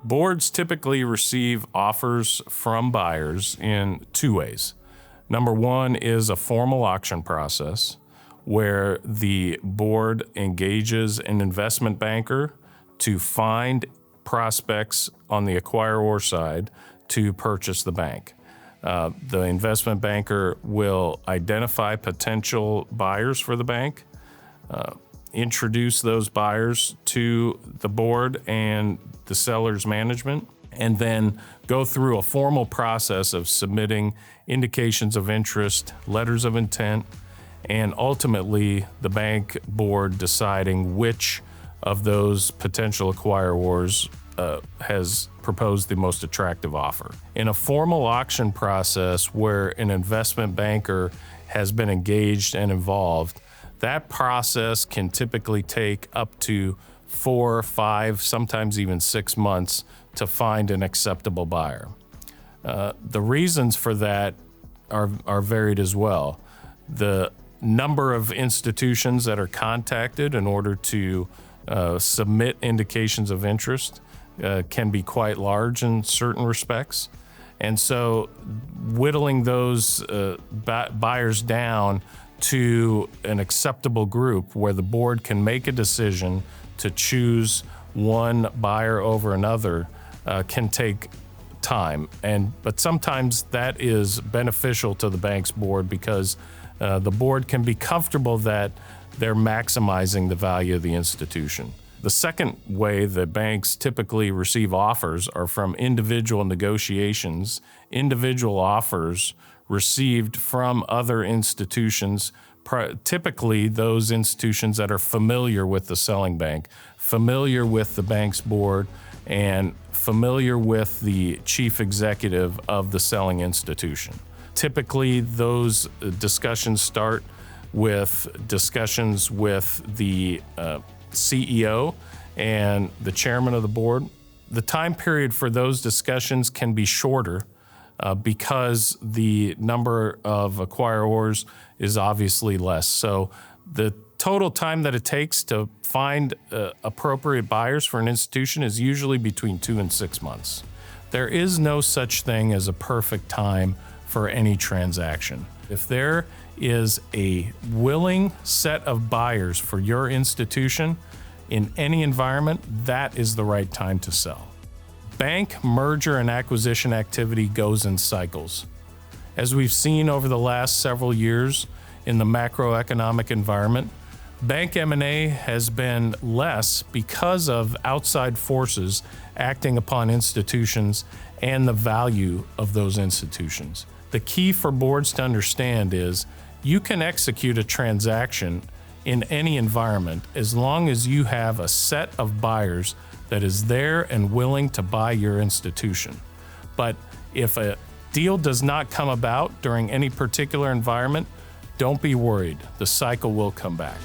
Boards typically receive offers from buyers in two ways. Number one is a formal auction process where the board engages an investment banker to find prospects on the acquirer side to purchase the bank. The investment banker will identify potential buyers for the bank, introduce those buyers to the board and the seller's management, and then go through a formal process of submitting indications of interest, letters of intent, and ultimately the bank board deciding which of those potential acquirers has proposed the most attractive offer. In a formal auction process where an investment banker has been engaged and involved, that process can typically take up to 4, 5, sometimes even 6 months to find an acceptable buyer. The reasons for that are varied as well. The number of institutions that are contacted in order to submit indications of interest can be quite large in certain respects. And so whittling those buyers down to an acceptable group where the board can make a decision to choose one buyer over another can take time. But sometimes that is beneficial to the bank's board because the board can be comfortable that they're maximizing the value of the institution. The second way that banks typically receive offers are from individual negotiations, individual offers received from other institutions, typically those institutions that are familiar with the selling bank, familiar with the bank's board, and familiar with the chief executive of the selling institution. Typically, those discussions start with discussions with the CEO and the chairman of the board. The time period for those discussions can be shorter because the number of acquirers is obviously less. So the total time that it takes to find appropriate buyers for an institution is usually between 2 and 6 months. There is no such thing as a perfect time for any transaction. If there is a willing set of buyers for your institution in any environment, that is the right time to sell. Bank merger and acquisition activity goes in cycles. As we've seen over the last several years in the macroeconomic environment, bank M&A has been less because of outside forces acting upon institutions and the value of those institutions. The key for boards to understand is you can execute a transaction in any environment as long as you have a set of buyers that is there and willing to buy your institution. But if a deal does not come about during any particular environment, don't be worried. The cycle will come back.